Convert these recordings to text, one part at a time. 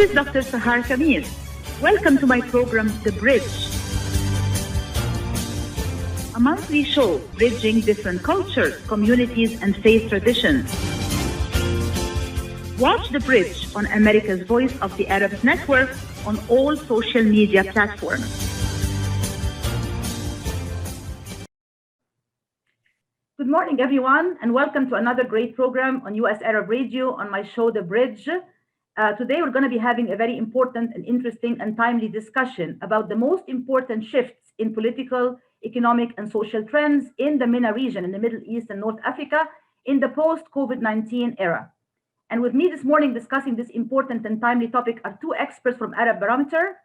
is Dr. Sahar Khamis. Welcome to my program, The Bridge, a monthly show bridging different cultures, communities, and faith traditions. Watch The Bridge on America's Voice of the Arabs Network on all social media platforms. Good morning, everyone, and welcome to another great program on US Arab Radio on my show, The Bridge. Today, we're going to be having a very important and interesting and timely discussion about the most important shifts in political, economic, and social trends in the MENA region, in the Middle East and North Africa, in the post-COVID-19 era. And with me this morning discussing this important and timely topic are two experts from Arab Barometer,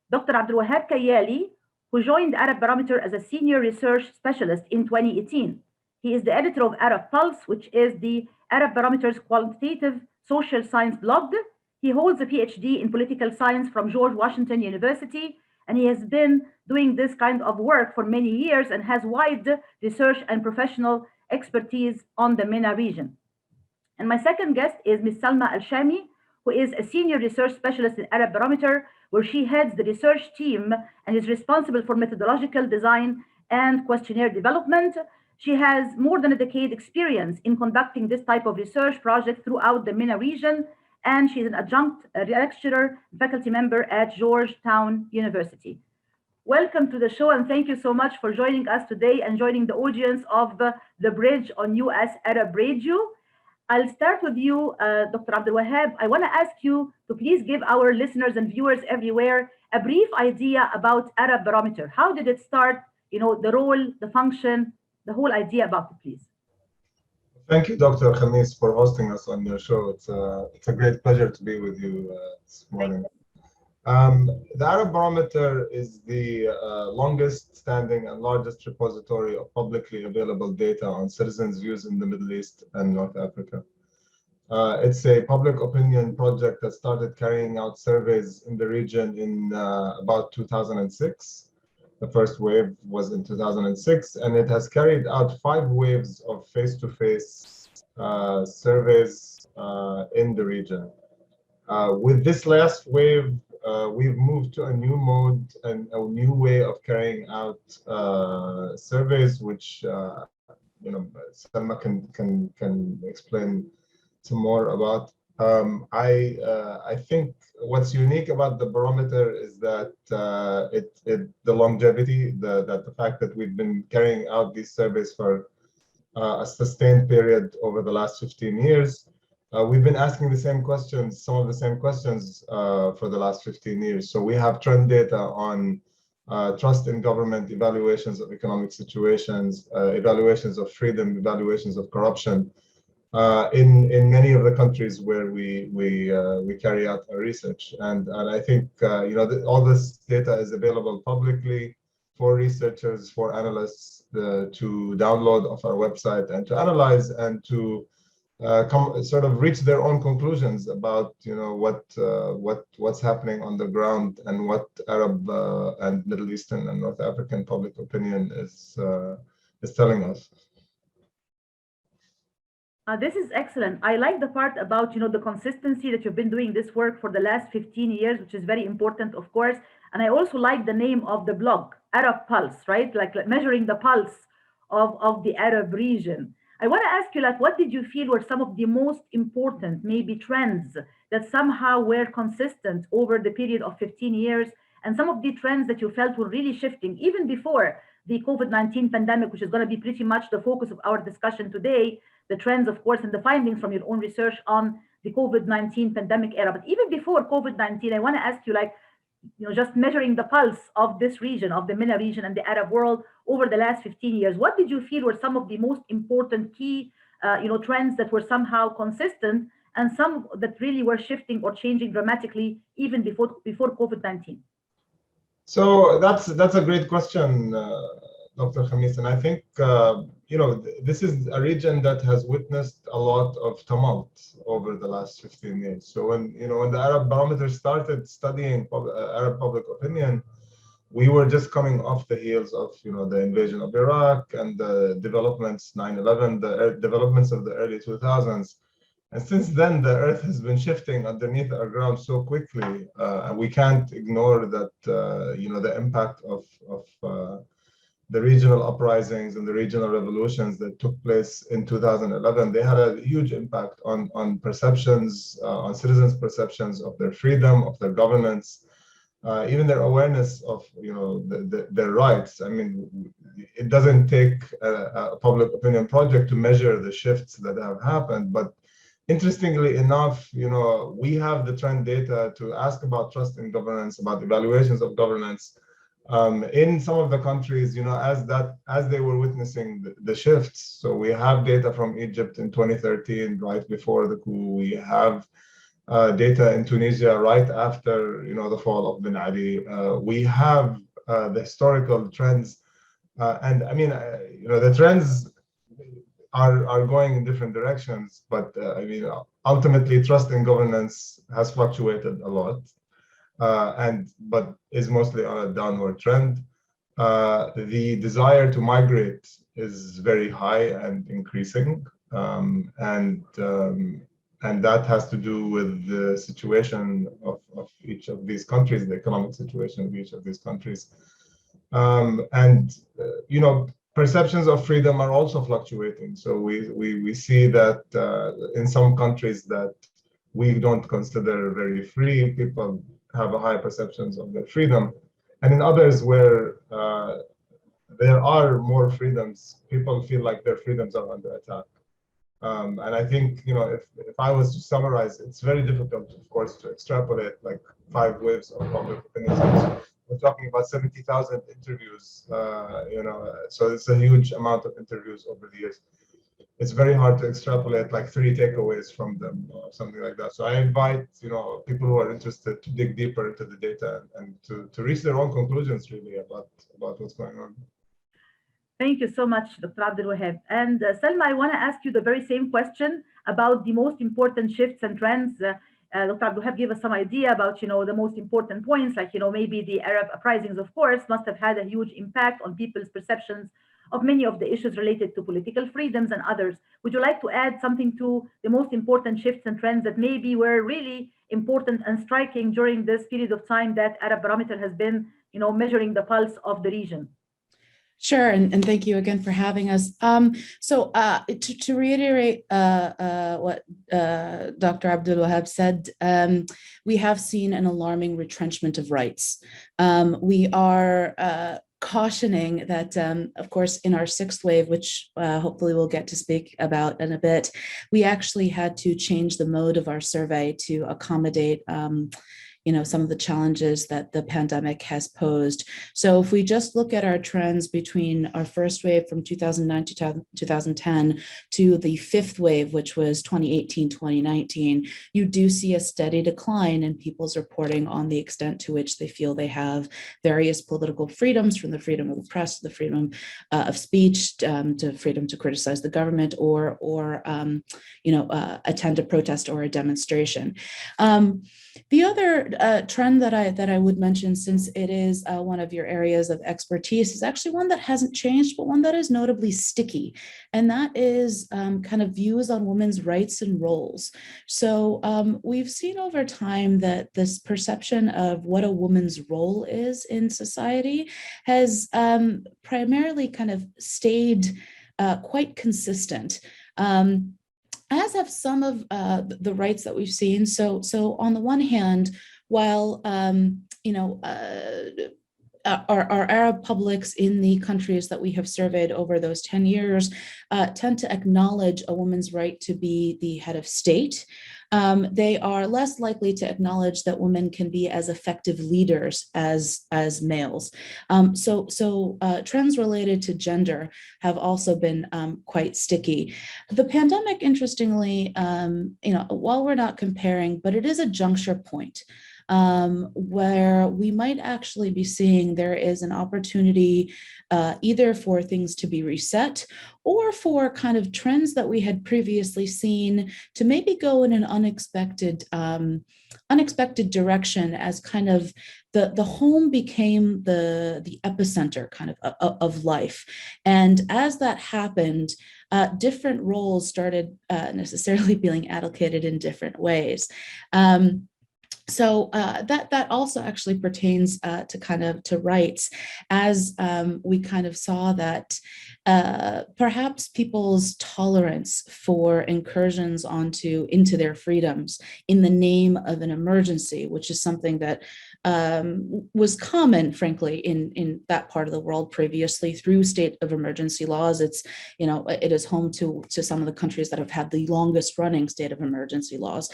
Dr. Abdul-Wahab Kayyali, who joined Arab Barometer as a senior research specialist in 2018. He is the editor of Arab Pulse, which is the Arab Barometer's quantitative social science blog. He holds a PhD in political science from George Washington University, and he has been doing this kind of work for many years and has wide research and professional expertise on the MENA region. And my second guest is Ms. Salma Al-Shami, who is a senior research specialist in Arab Barometer, where she heads the research team and is responsible for methodological design and questionnaire development. She has more than a decade experience in conducting this type of research project throughout the MENA region, and she's an adjunct lecturer, faculty member at Georgetown University. Welcome to the show, and thank you so much for joining us today and joining the audience of The Bridge on US Arab Radio. I'll start with you, Dr. Abdul-Wahab. I want to ask you to please give our listeners and viewers everywhere a brief idea about Arab Barometer. How did it start? You know, the role, the function, the whole idea about it, please. Thank you, Dr. Khamis, for hosting us on your show. It's a great pleasure to be with you this morning. The Arab Barometer is the longest standing and largest repository of publicly available data on citizens' views in the Middle East and North Africa. It's a public opinion project that started carrying out surveys in the region in about 2006. The first wave was in 2006, and it has carried out 5 waves of face-to-face surveys in the region. With this last wave, we've moved to a new mode and a new way of carrying out surveys, which Salma can explain some more about. I think what's unique about the barometer is that the longevity, the fact that we've been carrying out these surveys for a sustained period over the last 15 years. We've been asking the same questions, some of the same questions for the last 15 years. So we have trend data on trust in government, evaluations of economic situations, evaluations of freedom, evaluations of corruption. In many of the countries where we carry out our research, and I think all this data is available publicly for researchers, for analysts to download off our website and to analyze and to sort of reach their own conclusions about what's happening on the ground and what Arab and Middle Eastern and North African public opinion is telling us. This is excellent. I like the part about, the consistency that you've been doing this work for the last 15 years, which is very important, of course. And I also like the name of the blog, Arab Pulse, right? Like measuring the pulse of the Arab region. I want to ask you, what did you feel were some of the most important, maybe trends that somehow were consistent over the period of 15 years, and some of the trends that you felt were really shifting even before the COVID-19 pandemic, which is going to be pretty much the focus of our discussion today, the trends, of course, and the findings from your own research on the COVID-19 pandemic era. But even before COVID-19, I want to ask you, just measuring the pulse of this region, of the MENA region and the Arab world over the last 15 years, what did you feel were some of the most important key, trends that were somehow consistent and some that really were shifting or changing dramatically even before COVID-19? So that's a great question, Dr. Khamis, and I think this is a region that has witnessed a lot of tumult over the last 15 years. So when the Arab Barometer started studying Arab public opinion, we were just coming off the heels of the invasion of Iraq and the developments 9/11, the developments of the early 2000s, And since then, the earth has been shifting underneath our ground so quickly, and we can't ignore that, the impact of the regional uprisings and the regional revolutions that took place in 2011. They had a huge impact on perceptions, on citizens' perceptions of their freedom, of their governance, even their awareness of, their rights. I mean, it doesn't take a public opinion project to measure the shifts that have happened, but interestingly enough, we have the trend data to ask about trust in governance, about evaluations of governance in some of the countries, as they were witnessing the shifts. So we have data from Egypt in 2013, right before the coup. We have data in Tunisia right after, the fall of Ben Ali. We have the historical trends, and I mean, the trends are going in different directions, but ultimately trust in governance has fluctuated a lot, but is mostly on a downward trend. The desire to migrate is very high and increasing, and that has to do with the situation of each of these countries, the economic situation of each of these countries, perceptions of freedom are also fluctuating. So we see that in some countries that we don't consider very free, people have a high perceptions of their freedom. And in others where there are more freedoms, people feel like their freedoms are under attack. And I think, if I was to summarize, it's very difficult, of course, to extrapolate like 5 waves of public opinion. We're talking about 70,000 interviews, so it's a huge amount of interviews over the years. It's very hard to extrapolate like 3 takeaways from them or something like that. So I invite, people who are interested to dig deeper into the data and to reach their own conclusions really about what's going on. Thank you so much, Dr. Abdul-Wahab. And Salma, I want to ask you the very same question about the most important shifts and trends. Dr. Abdul-Wahab gave us some idea about, the most important points, like, maybe the Arab uprisings, of course, must have had a huge impact on people's perceptions of many of the issues related to political freedoms and others. Would you like to add something to the most important shifts and trends that maybe were really important and striking during this period of time that Arab Barometer has been, measuring the pulse of the region? Sure, and thank you again for having us. So to reiterate what Dr. Abdul-Wahab said, we have seen an alarming retrenchment of rights. We are cautioning that, of course, in our 6th wave, which hopefully we'll get to speak about in a bit, we actually had to change the mode of our survey to accommodate some of the challenges that the pandemic has posed. So if we just look at our trends between our 1st wave from 2009 to 2010 to the 5th wave, which was 2018, 2019, you do see a steady decline in people's reporting on the extent to which they feel they have various political freedoms, from the freedom of the press to the freedom of speech, to freedom to criticize the government or attend a protest or a demonstration. The other trend that I would mention, since it is one of your areas of expertise, is actually one that hasn't changed, but one that is notably sticky, and that is kind of views on women's rights and roles. So we've seen over time that this perception of what a woman's role is in society has primarily kind of stayed quite consistent. As have some of the rights that we've seen. So on the one hand, while our Arab publics in the countries that we have surveyed over those 10 years tend to acknowledge a woman's right to be the head of state, they are less likely to acknowledge that women can be as effective leaders as males. So trends related to gender have also been quite sticky. The pandemic, interestingly, while we're not comparing, but it is a juncture point where we might actually be seeing there is an opportunity either for things to be reset or for kind of trends that we had previously seen to maybe go in an unexpected direction, as kind of the home became the epicenter kind of life. And as that happened, different roles started necessarily being allocated in different ways. So that also actually pertains to kind of to rights, as we kind of saw that perhaps people's tolerance for incursions into their freedoms in the name of an emergency, which is something that was common, frankly, in that part of the world previously through state of emergency laws. It's, it is home to some of the countries that have had the longest running state of emergency laws.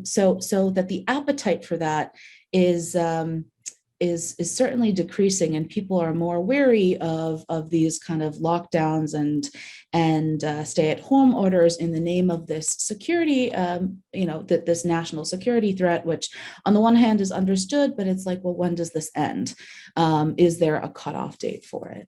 So that the appetite for that is certainly decreasing, and people are more wary of these kind of lockdowns and stay-at-home orders in the name of this security, this national security threat, which on the one hand is understood, but it's like, well, when does this end? Is there a cutoff date for it?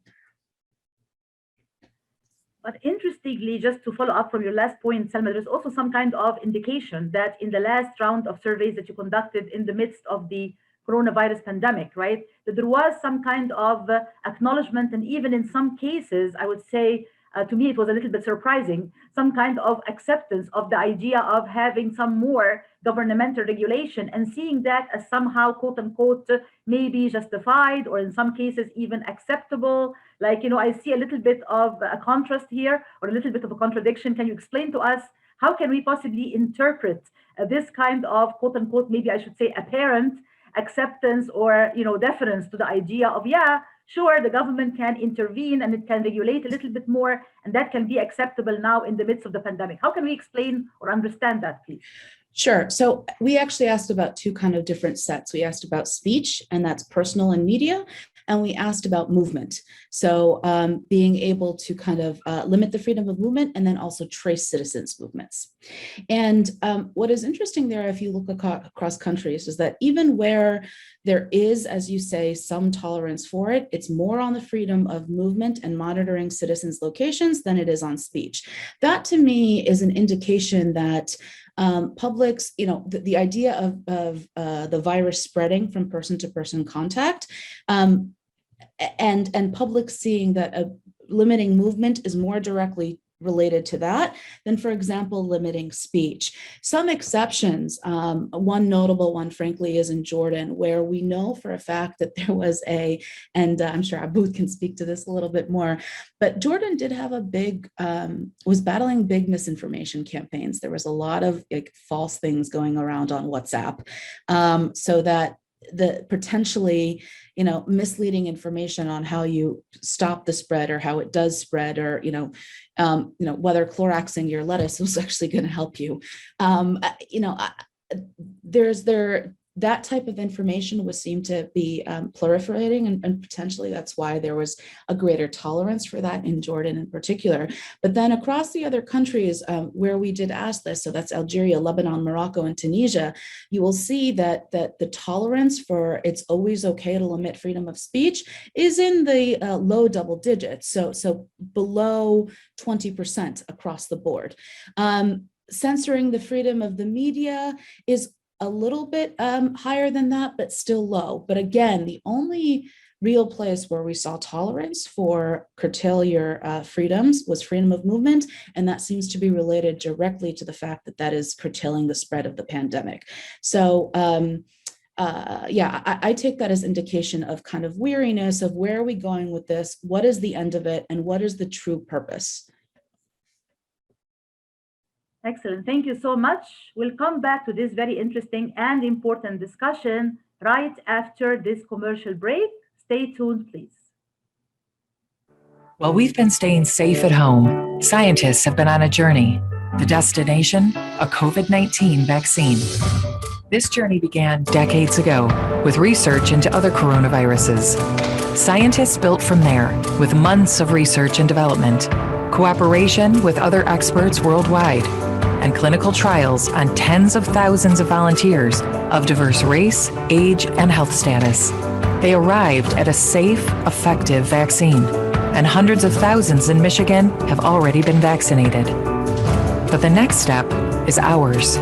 But interestingly, just to follow up from your last point, Salma, there's also some kind of indication that in the last round of surveys that you conducted in the midst of the coronavirus pandemic, right, that there was some kind of acknowledgement, and even in some cases, I would say, to me, it was a little bit surprising, some kind of acceptance of the idea of having some more governmental regulation and seeing that as somehow, quote unquote, maybe justified, or in some cases even acceptable. Like, I see a little bit of a contrast here, or a little bit of a contradiction. Can you explain to us how can we possibly interpret this kind of, quote unquote, maybe I should say apparent acceptance or, deference to the idea of, yeah, sure, the government can intervene and it can regulate a little bit more, and that can be acceptable now in the midst of the pandemic. How can we explain or understand that, please? Sure. So we actually asked about two kind of different sets. We asked about speech, and that's personal and media, and we asked about movement. So being able to kind of limit the freedom of movement and then also trace citizens' movements. And what is interesting there, if you look across countries, is that even where there is, as you say, some tolerance for it, it's more on the freedom of movement and monitoring citizens' locations than it is on speech. That to me is an indication that publics, the idea of the virus spreading from person to person contact, and publics seeing that limiting movement is more directly related to that than, for example, limiting speech. Some exceptions, one notable one, frankly, is in Jordan, where we know for a fact that there was and I'm sure Aboud can speak to this a little bit more, but Jordan did have was battling big misinformation campaigns. There was a lot of false things going around on WhatsApp, so that the potentially misleading information on how you stop the spread or how it does spread, or whether Cloroxing your lettuce was actually going to help you. That type of information was seemed to be proliferating, and potentially that's why there was a greater tolerance for that in Jordan in particular. But then across the other countries where we did ask this, so that's Algeria, Lebanon, Morocco, and Tunisia, you will see that the tolerance for it's always okay to limit freedom of speech is in the low double digits, so below 20% across the board. Censoring the freedom of the media is a little bit higher than that, but still low. But again, the only real place where we saw tolerance for curtail your freedoms was freedom of movement, and that seems to be related directly to the fact that that is curtailing the spread of the pandemic. So I take that as indication of kind of weariness of where are we going with this, what is the end of it, and what is the true purpose? Excellent. Thank you so much. We'll come back to this very interesting and important discussion right after this commercial break. Stay tuned, please. While we've been staying safe at home, scientists have been on a journey. The destination, a COVID-19 vaccine. This journey began decades ago with research into other coronaviruses. Scientists built from there with months of research and development, cooperation with other experts worldwide, and clinical trials on tens of thousands of volunteers of diverse race, age, and health status. They arrived at a safe, effective vaccine, and hundreds of thousands in Michigan have already been vaccinated. But the next step is ours.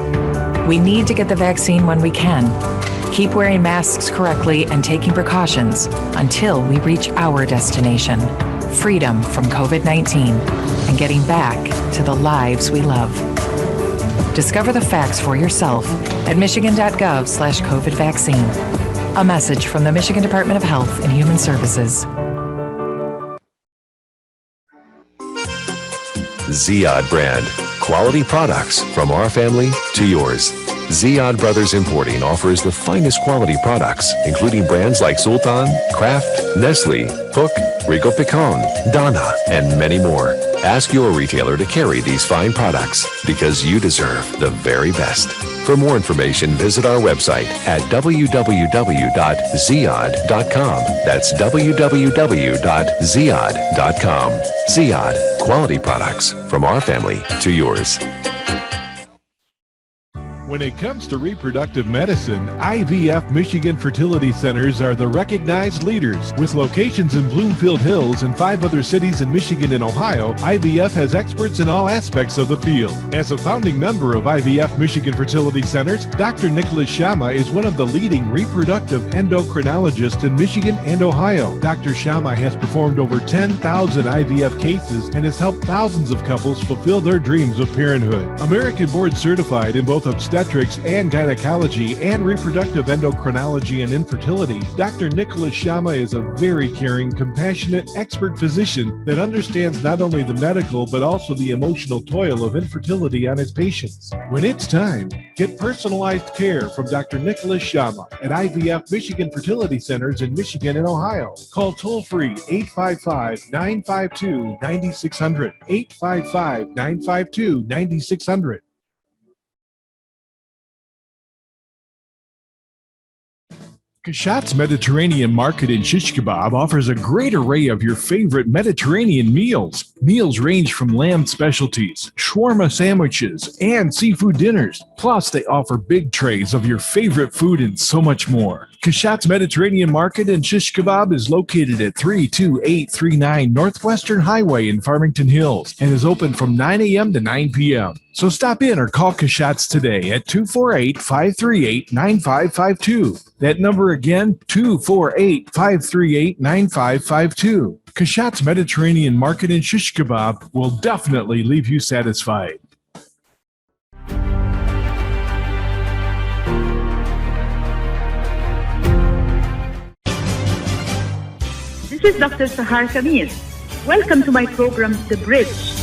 We need to get the vaccine when we can. Keep wearing masks correctly and taking precautions until we reach our destination. freedom from COVID-19, and getting back to the lives we love. Discover the facts for yourself at michigan.gov/COVID vaccine. A message from the Michigan Department of Health and Human Services. Ziyad brand. Quality products from our family to yours. Ziyad Brothers Importing offers the finest quality products, including brands like Sultan, Kraft, Nestle, Hook, Rico Picon, Donna, and many more. Ask your retailer to carry these fine products because you deserve the very best. For more information, visit our website at www.ziyad.com. That's www.ziyad.com. Ziyad, quality products from our family to yours. When it comes to reproductive medicine, IVF Michigan fertility centers are the recognized leaders. With locations in Bloomfield Hills and 5 other cities in Michigan and Ohio, IVF has experts in all aspects of the field. As a founding member of IVF Michigan Fertility Centers, Dr. Nicholas Shama is one of the leading reproductive endocrinologists in Michigan and Ohio. Dr. Shama has performed over 10,000 IVF cases and has helped thousands of couples fulfill their dreams of parenthood. American board certified in both obstetrics and gynecology and reproductive endocrinology and infertility, Dr. Nicholas Shama is a very caring, compassionate, expert physician that understands not only the medical but also the emotional toil of infertility on his patients. When it's time, get personalized care from Dr. Nicholas Shama at IVF Michigan Fertility Centers in Michigan and Ohio. Call toll-free 855-952-9600, 855-952-9600. Kashat's Mediterranean Market in Shish Kebab offers a great array of your favorite Mediterranean meals. Meals range from lamb specialties, shawarma sandwiches, and seafood dinners. Plus, they offer big trays of your favorite food and so much more. Kashat's Mediterranean Market in Shish Kebab is located at 32839 Northwestern Highway in Farmington Hills and is open from 9 a.m. to 9 p.m. So stop in or call Kashat's today at 248-538-9552. That number again, 248-538-9552. Kashat's Mediterranean Market in Shish Kebab will definitely leave you satisfied. This is Dr. Sahar Khamis. Welcome to my program, The Bridge,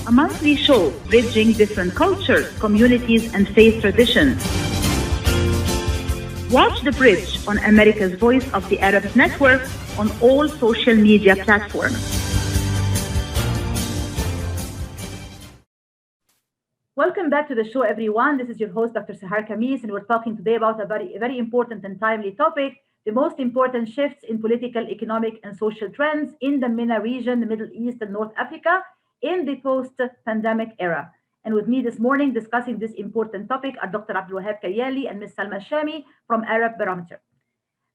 a monthly show bridging different cultures, communities, and faith traditions. Watch The Bridge on America's Voice of the Arabs Network on all social media platforms. Welcome back to the show, everyone. This is your host, Dr. Sahar Khamis, and we're talking today about a very important and timely topic, the most important shifts in political, economic, and social trends in the MENA region, the Middle East and North Africa, in the post-pandemic era. And with me this morning discussing this important topic are Dr. Abdul-Wahab Kayyali and Ms. Salma Al-Shami from Arab Barometer.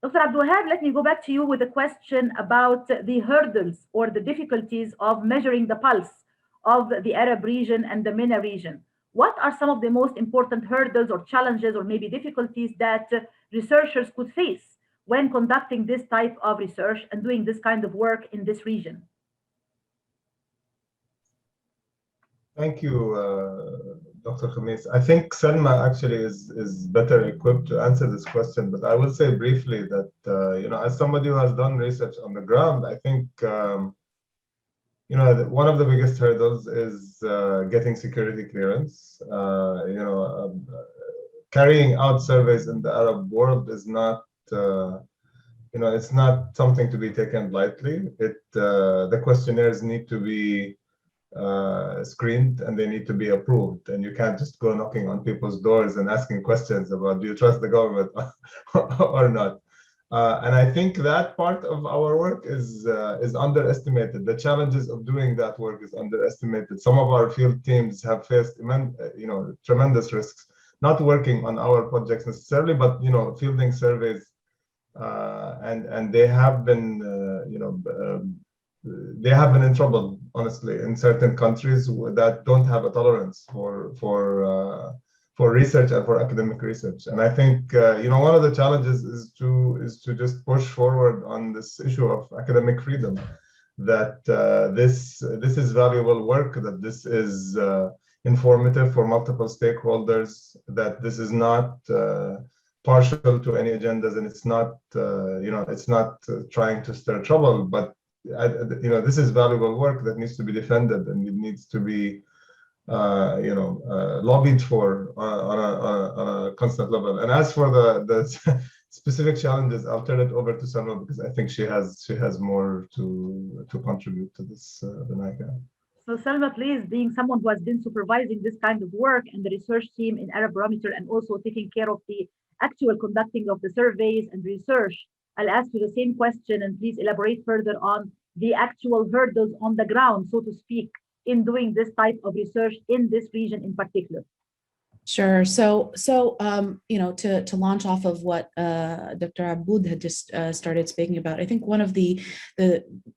Dr. Abdul-Wahab, let me go back to you with a question about the hurdles or the difficulties of measuring the pulse of the Arab region and the MENA region. What are some of the most important hurdles or challenges or maybe difficulties that researchers could face when conducting this type of research and doing this kind of work in this region? Thank you, Dr. Khamis. I think Salma actually is better equipped to answer this question, but I will say briefly that, as somebody who has done research on the ground, I think, one of the biggest hurdles is getting security clearance. Carrying out surveys in the Arab world is not, it's not something to be taken lightly. The questionnaires need to be screened and they need to be approved, and you can't just go knocking on people's doors and asking questions about, do you trust the government or not? And I think that part of our work is underestimated. The challenges of doing that work is underestimated. Some of our field teams have faced tremendous risks, not working on our projects necessarily, but fielding surveys, and they have been in trouble, honestly, in certain countries that don't have a tolerance for for research and for academic research. And I think one of the challenges is to just push forward on this issue of academic freedom, that this is valuable work, that this is informative for multiple stakeholders, that this is not partial to any agendas, and it's not trying to stir trouble, but this is valuable work that needs to be defended, and it needs to be lobbied for on a constant level. And as for the specific challenges, I'll turn it over to Salma, because I think she has more to contribute to this than I can. So Salma, please, being someone who has been supervising this kind of work and the research team in Arab Barometer, and also taking care of the actual conducting of the surveys and research, I'll ask you the same question, and please elaborate further on the actual hurdles on the ground, so to speak, in doing this type of research in this region in particular. Sure. So to launch off of what Dr. Aboud had just started speaking about, I think one of the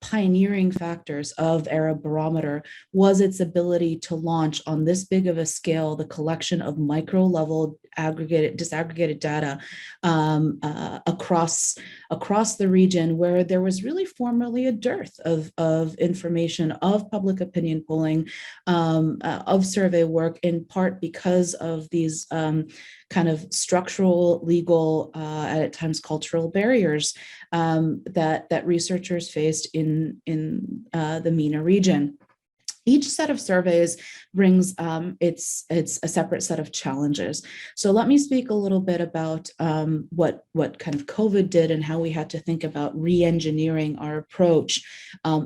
pioneering factors of Arab Barometer was its ability to launch on this big of a scale the collection of micro-level disaggregated data across the region, where there was really formerly a dearth of information, of public opinion polling, of survey work, in part because of these kind of structural, legal, at times cultural barriers that researchers faced in the MENA region. Each set of surveys brings it's a separate set of challenges. So let me speak a little bit about what kind of COVID did and how we had to think about re-engineering our approach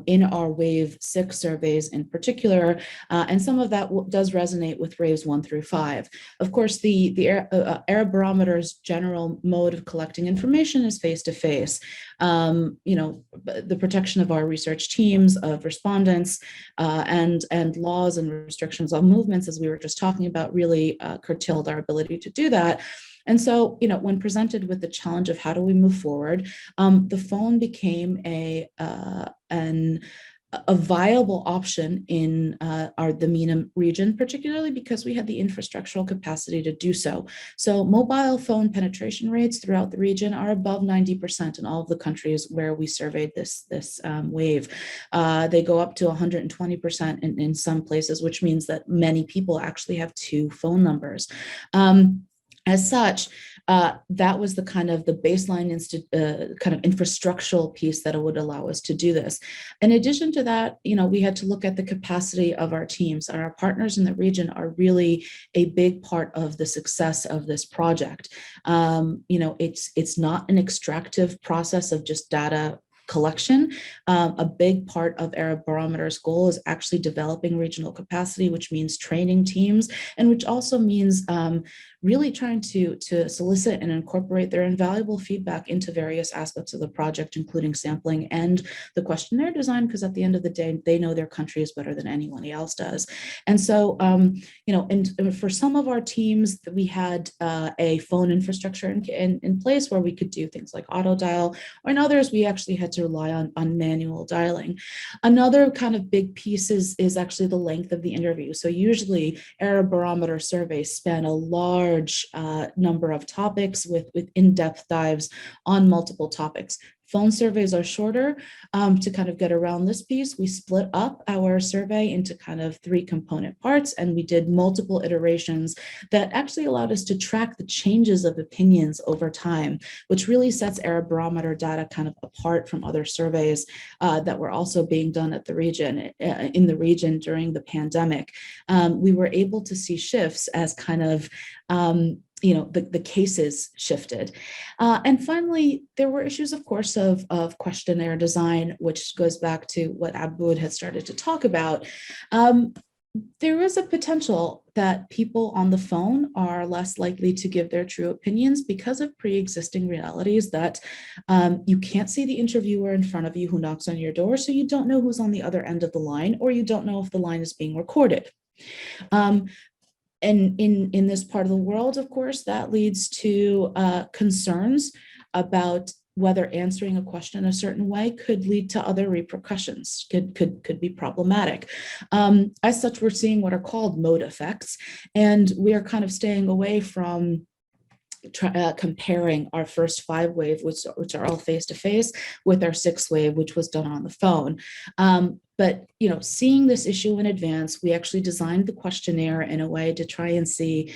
in our wave 6 surveys in particular, and some of that does resonate with waves 1 through 5. Of course, the Arab Barometer's general mode of collecting information is face-to-face. The protection of our research teams, of respondents, and laws and restrictions on movements, as we were just talking about, really curtailed our ability to do that. And so, when presented with the challenge of how do we move forward, the phone became a viable option in the MENA region, particularly because we had the infrastructural capacity to do so. So mobile phone penetration rates throughout the region are above 90% in all of the countries where we surveyed this wave. They go up to 120% in some places, which means that many people actually have 2 phone numbers. As such, that was the baseline kind of infrastructural piece that would allow us to do this. In addition to that, we had to look at the capacity of our teams. Our partners in the region are really a big part of the success of this project. It's not an extractive process of just data collection. A big part of Arab Barometer's goal is actually developing regional capacity, which means training teams, and which also means really trying to solicit and incorporate their invaluable feedback into various aspects of the project, including sampling and the questionnaire design, because at the end of the day, they know their countries better than anyone else does. And so, and for some of our teams, we had a phone infrastructure in place where we could do things like auto dial, or in others, we actually had to rely on manual dialing. Another kind of big piece is actually the length of the interview. So usually Arab Barometer surveys span a large number of topics with in-depth dives on multiple topics. Phone surveys are shorter. To kind of get around this piece, we split up our survey into kind of 3 component parts, and we did multiple iterations that actually allowed us to track the changes of opinions over time, which really sets Arab Barometer data kind of apart from other surveys that were also being done in the region during the pandemic. We were able to see shifts as kind of the cases shifted. And finally, there were issues, of course, of questionnaire design, which goes back to what Aboud had started to talk about. There is a potential that people on the phone are less likely to give their true opinions because of pre-existing realities that you can't see the interviewer in front of you who knocks on your door, so you don't know who's on the other end of the line, or you don't know if the line is being recorded. And in this part of the world, of course, that leads to concerns about whether answering a question a certain way could lead to other repercussions, could be problematic. As such, we're seeing what are called mode effects, and we are kind of staying away from comparing our first 5 wave, which are all face-to-face, with our 6th wave, which was done on the phone. But seeing this issue in advance, we actually designed the questionnaire in a way to try and see,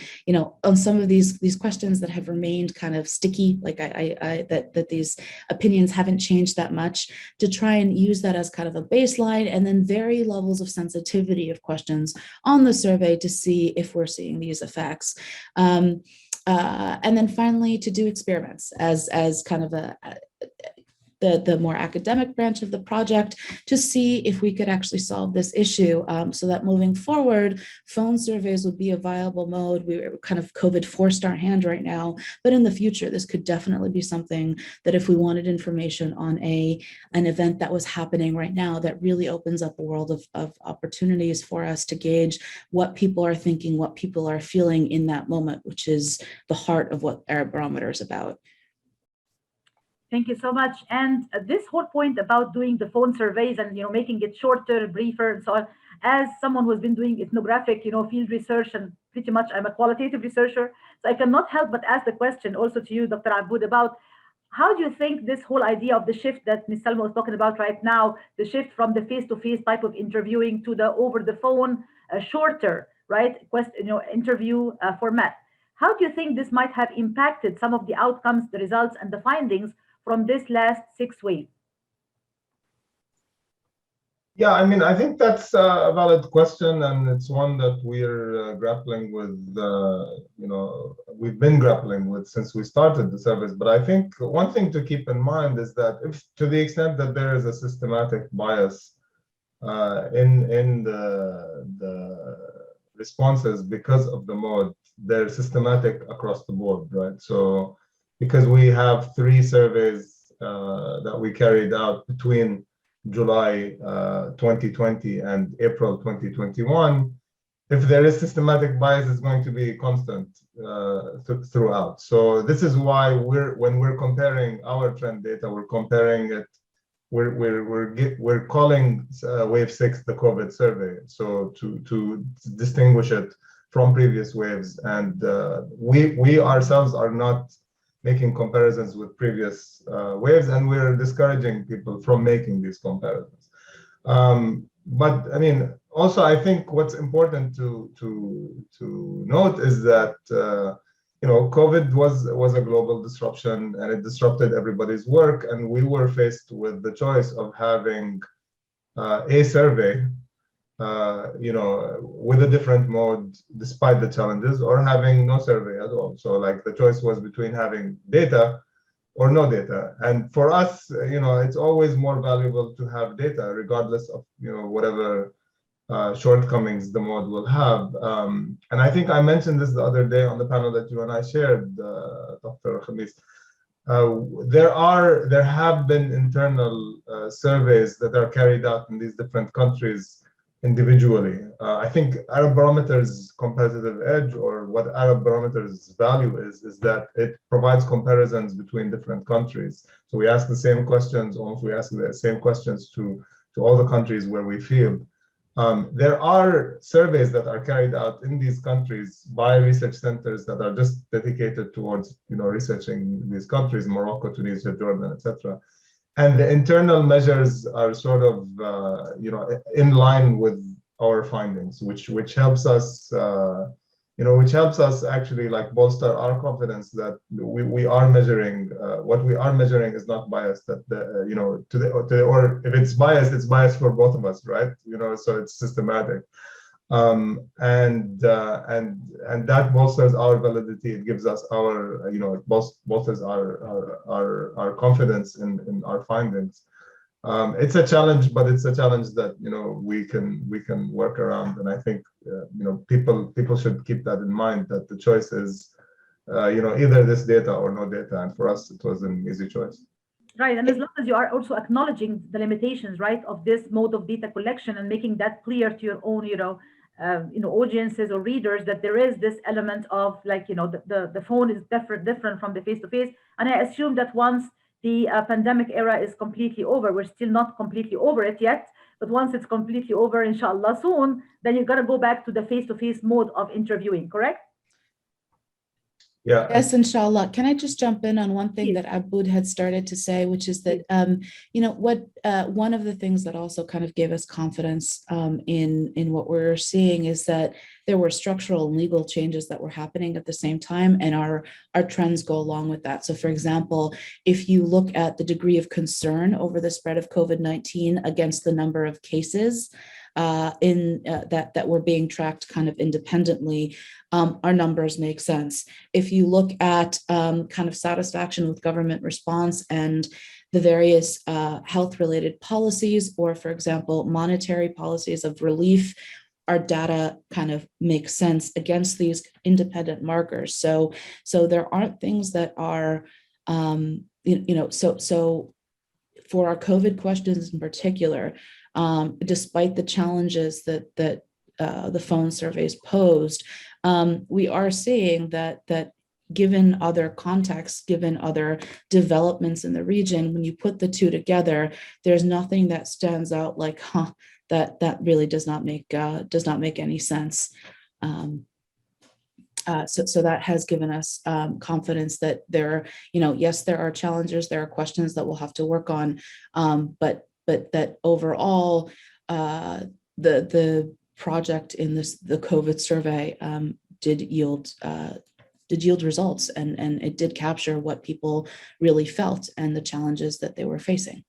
on some of these questions that have remained kind of sticky, like that these opinions haven't changed that much, to try and use that as kind of a baseline, and then vary levels of sensitivity of questions on the survey to see if we're seeing these effects. And then finally, to do experiments as kind of the more academic branch of the project, to see if we could actually solve this issue, so that moving forward, phone surveys would be a viable mode. We're kind of COVID forced our hand right now, but in the future, this could definitely be something that if we wanted information on an event that was happening right now, that really opens up a world of opportunities for us to gauge what people are thinking, what people are feeling in that moment, which is the heart of what Arab Barometer is about. Thank you so much. And this whole point about doing the phone surveys and making it shorter, briefer, and so on. As someone who's been doing ethnographic, field research, and pretty much I'm a qualitative researcher, so I cannot help but ask the question also to you, Dr. Aboud, about how do you think this whole idea of the shift that Ms. Salma was talking about right now, the shift from the face-to-face type of interviewing to the over-the-phone, shorter, right, interview format. How do you think this might have impacted some of the outcomes, the results, and the findings from this last 6th wave? Yeah, I mean, I think that's a valid question, and it's one that we're grappling with, we've been grappling with since we started the service. But I think one thing to keep in mind is that if, to the extent that there is a systematic bias in the responses because of the mode, they're systematic across the board, right? So because we have 3 surveys that we carried out between July 2020 and April 2021, if there is systematic bias, it's going to be constant throughout. So this is why when we're comparing our trend data, we're comparing it, we're calling wave 6 the COVID survey, so to distinguish it from previous waves. And we ourselves are not making comparisons with previous waves, and we're discouraging people from making these comparisons. But I mean, also I think what's important to note is that COVID was a global disruption, and it disrupted everybody's work, and we were faced with the choice of having a survey with a different mode despite the challenges, or having no survey at all. So like the choice was between having data or no data. And for us, it's always more valuable to have data, regardless of whatever shortcomings the mode will have. And I think I mentioned this the other day on the panel that you and I shared, Dr. Khamis. There have been internal surveys that are carried out in these different countries individually. I think Arab Barometer's competitive edge, or what Arab Barometer's value is that it provides comparisons between different countries. So we ask the same questions, almost we ask the same questions to all the countries where we field. There are surveys that are carried out in these countries by research centers that are just dedicated towards researching these countries, Morocco, Tunisia, Jordan, etc. And the internal measures are sort of, in line with our findings, which helps us, actually like bolster our confidence that we are measuring what we are measuring is not biased. That or if it's biased for both of us, right? So it's systematic. And that bolsters our validity. It gives us our, it bolsters our confidence in our findings. It's a challenge, but it's a challenge that we can work around. And I think people should keep that in mind, that the choice is either this data or no data. And for us, it was an easy choice. Right, and as long as you are also acknowledging the limitations, right, of this mode of data collection and making that clear to your own, audiences or readers, that there is this element of the phone is different from the face-to-face. And I assume that once the pandemic era is completely over. We're still not completely over it yet, but once it's completely over, inshallah soon, then you're going to go back to the face-to-face mode of interviewing, correct? Yeah. Yes, inshallah. Can I just jump in on one thing that Abud had started to say, which is that, one of the things that also kind of gave us confidence in what we're seeing is that there were structural and legal changes that were happening at the same time, and our trends go along with that. So, for example, if you look at the degree of concern over the spread of COVID-19 against the number of cases that were being tracked kind of independently, our numbers make sense. If you look at kind of satisfaction with government response and the various health-related policies, or for example, monetary policies of relief, our data kind of makes sense against these independent markers. So there aren't things that are, so for our COVID questions in particular, despite the challenges that the phone surveys posed, we are seeing that given other contexts, given other developments in the region, when you put the two together, there's nothing that stands out like, that really does not make any sense. So that has given us confidence that yes, there are challenges, there are questions that we'll have to work on, but that overall, the project in the COVID survey did yield results, and it did capture what people really felt and the challenges that they were facing.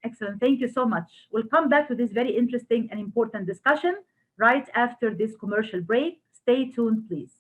Excellent. Thank you so much. We'll come back to this very interesting and important discussion right after this commercial break. Stay tuned, please.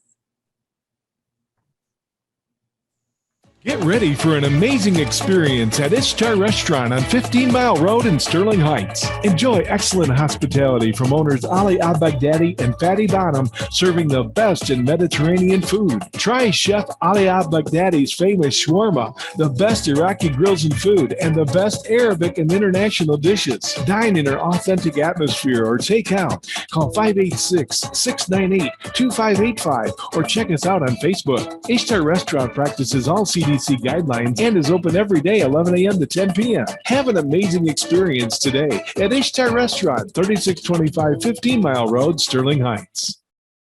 Get ready for an amazing experience at Ishtar Restaurant on 15 Mile Road in Sterling Heights. Enjoy excellent hospitality from owners Ali Al-Baghdadi and Fatty Bonham, serving the best in Mediterranean food. Try Chef Ali Al-Baghdadi's famous shawarma, the best Iraqi grills and food, and the best Arabic and international dishes. Dine in our authentic atmosphere or take out. Call 586-698-2585 or check us out on Facebook. Ishtar Restaurant practices all CDC guidelines and is open every day 11 a.m. to 10 p.m. Have an amazing experience today at Ishtar Restaurant, 3625 15 Mile Road, Sterling Heights.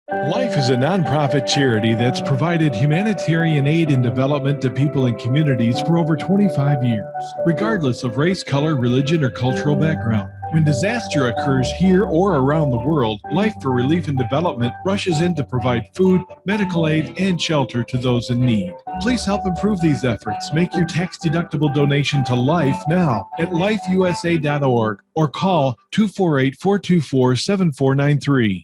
Life is a nonprofit charity that's provided humanitarian aid and development to people and communities for over 25 years, regardless of race, color, religion, or cultural background. When disaster occurs here or around the world, Life for Relief and Development rushes in to provide food, medical aid, and shelter to those in need. Please help improve these efforts. Make your tax-deductible donation to Life now at lifeusa.org or call 248-424-7493.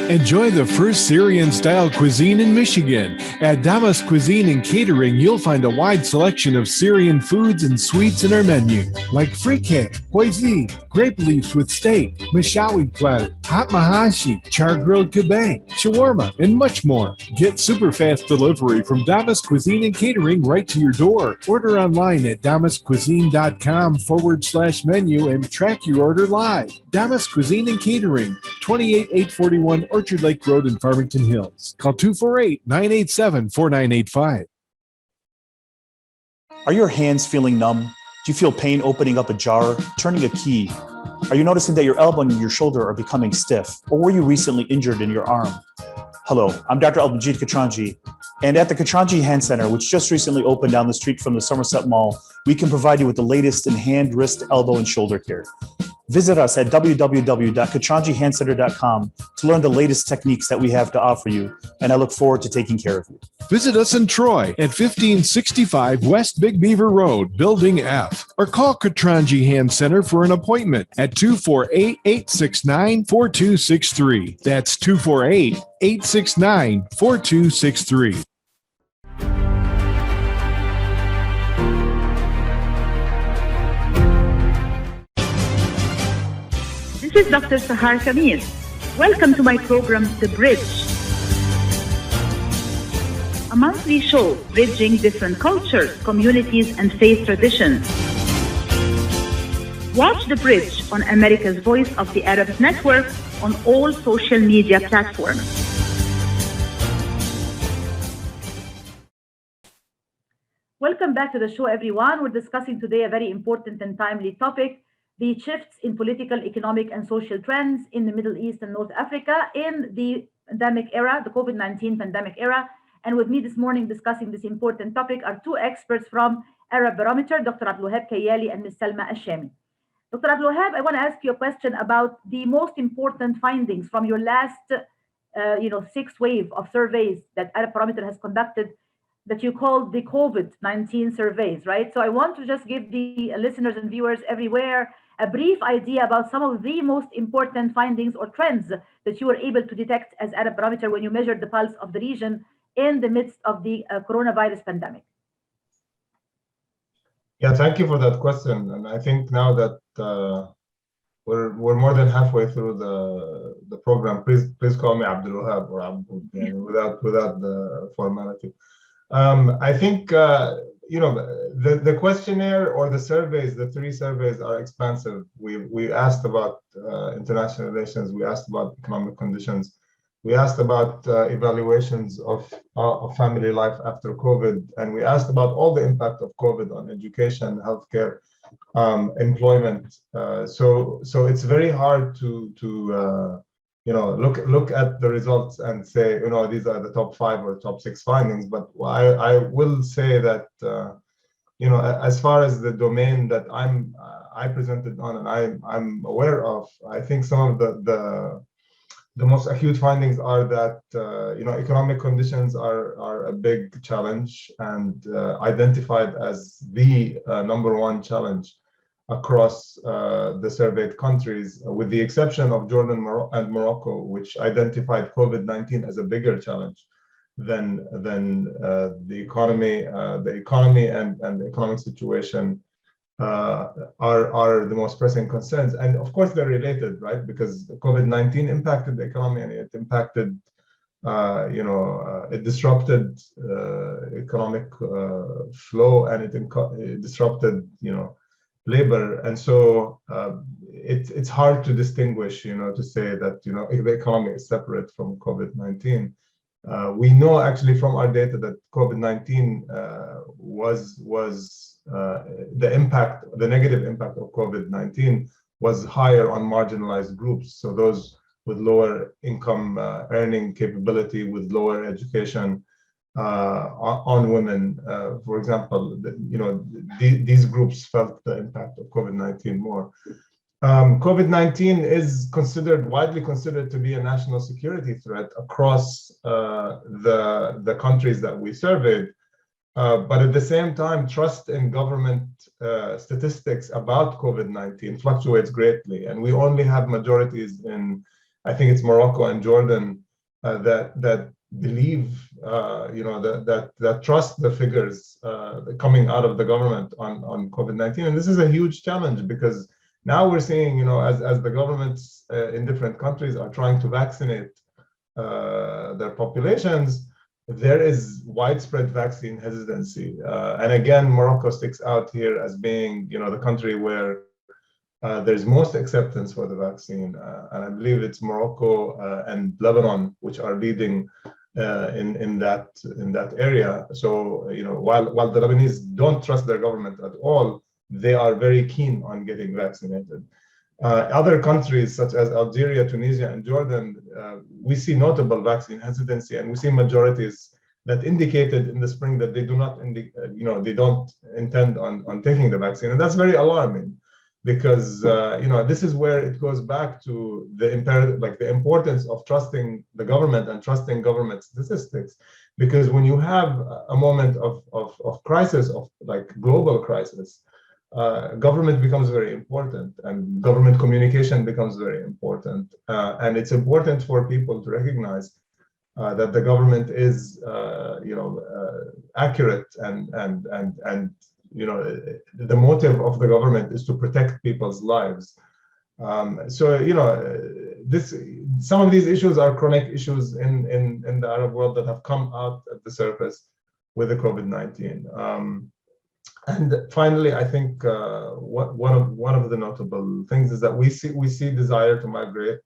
Enjoy the first Syrian-style cuisine in Michigan. At Damas Cuisine and Catering, you'll find a wide selection of Syrian foods and sweets in our menu, like frikeh, hoisin, grape leaves with steak, mashawi platter, hot mahashi, char-grilled kebab, shawarma, and much more. Get super fast delivery from Damas Cuisine and Catering right to your door. Order online at damascuisine.com/menu and track your order live. Damas Cuisine and Catering, 28841 Orchard Lake Road in Farmington Hills. Call 248-987-4985. Are your hands feeling numb? Do you feel pain opening up a jar, turning a key? Are you noticing that your elbow and your shoulder are becoming stiff? Or were you recently injured in your arm? Hello, I'm Dr. Al-Majid Katranji, and at the Katranji Hand Center, which just recently opened down the street from the Somerset Mall, we can provide you with the latest in hand, wrist, elbow, and shoulder care. Visit us at www.katranjihandcenter.com to learn the latest techniques that we have to offer you, and I look forward to taking care of you. Visit us in Troy at 1565 West Big Beaver Road, Building F, or call Katranji Hand Center for an appointment at 248-869-4263. That's 248-869-4263. This is Dr. Sahar Khamis. Welcome to my program, The Bridge, a monthly show bridging different cultures, communities, and faith traditions. Watch The Bridge on America's Voice of the Arabs Network on all social media platforms. Welcome back to the show, everyone. We're discussing today a very important and timely topic, the shifts in political, economic, and social trends in the Middle East and North Africa in the pandemic era, the COVID-19 pandemic era. And with me this morning discussing this important topic are two experts from Arab Barometer, Dr. Abdul-Wahab Kayyali and Ms. Salma Al-Shami. Dr. Abdul-Wahab, I want to ask you a question about the most important findings from your last 6th wave of surveys that Arab Barometer has conducted that you called the COVID-19 surveys, right? So I want to just give the listeners and viewers everywhere a brief idea about some of the most important findings or trends that you were able to detect as Arab Barometer when you measured the pulse of the region in the midst of the coronavirus pandemic. Yeah, thank you for that question. And I think now that we're more than halfway through the program, please call me Abdul-Wahab or Abdul, without the formality. I think the questionnaire or the surveys, the 3 surveys are expansive. We asked about international relations, we asked about economic conditions, we asked about evaluations of family life after COVID, and we asked about all the impact of COVID on education, healthcare, employment. So it's very hard to look at the results and say, these are the top 5 or top 6 findings. But I will say that, as far as the domain that I presented on and I'm aware of, I think some of the most acute findings are that, economic conditions are a big challenge and identified as the number 1 challenge across the surveyed countries, with the exception of Jordan and Morocco, which identified COVID-19 as a bigger challenge than the economy. The economy and the economic situation are the most pressing concerns, and of course they're related, right? Because COVID-19 impacted the economy, and it impacted, it disrupted economic flow, and it disrupted, labor, and so it's hard to distinguish, to say that the economy is separate from COVID-19. We know actually from our data that COVID-19 was the negative impact of COVID-19 was higher on marginalized groups. So those with lower income earning capability, with lower education, on women, for example, these groups felt the impact of COVID-19 more. COVID-19 is widely considered to be a national security threat across the countries that we surveyed. But at the same time, trust in government statistics about COVID-19 fluctuates greatly. And we only have majorities in, I think it's Morocco and Jordan, that believe, that trust the figures coming out of the government on COVID-19. And this is a huge challenge, because now we're seeing, as the governments in different countries are trying to vaccinate their populations, there is widespread vaccine hesitancy. And again, Morocco sticks out here as being, the country where there's most acceptance for the vaccine. And I believe it's Morocco and Lebanon, which are leading in that area. So, while the Lebanese don't trust their government at all, they are very keen on getting vaccinated. Other countries such as Algeria, Tunisia, and Jordan, we see notable vaccine hesitancy, and we see majorities that indicated in the spring that they do not, they don't intend on taking the vaccine, and that's very alarming, because this is where it goes back to the imperative, like the importance of trusting the government and trusting government statistics. Because when you have a moment of crisis, of like global crisis, government becomes very important, and government communication becomes very important, and it's important for people to recognize that the government is, accurate, and the motive of the government is to protect people's lives. Some of these issues are chronic issues in the Arab world that have come out at the surface with the COVID-19. And finally, I think one of the notable things is that we see desire to migrate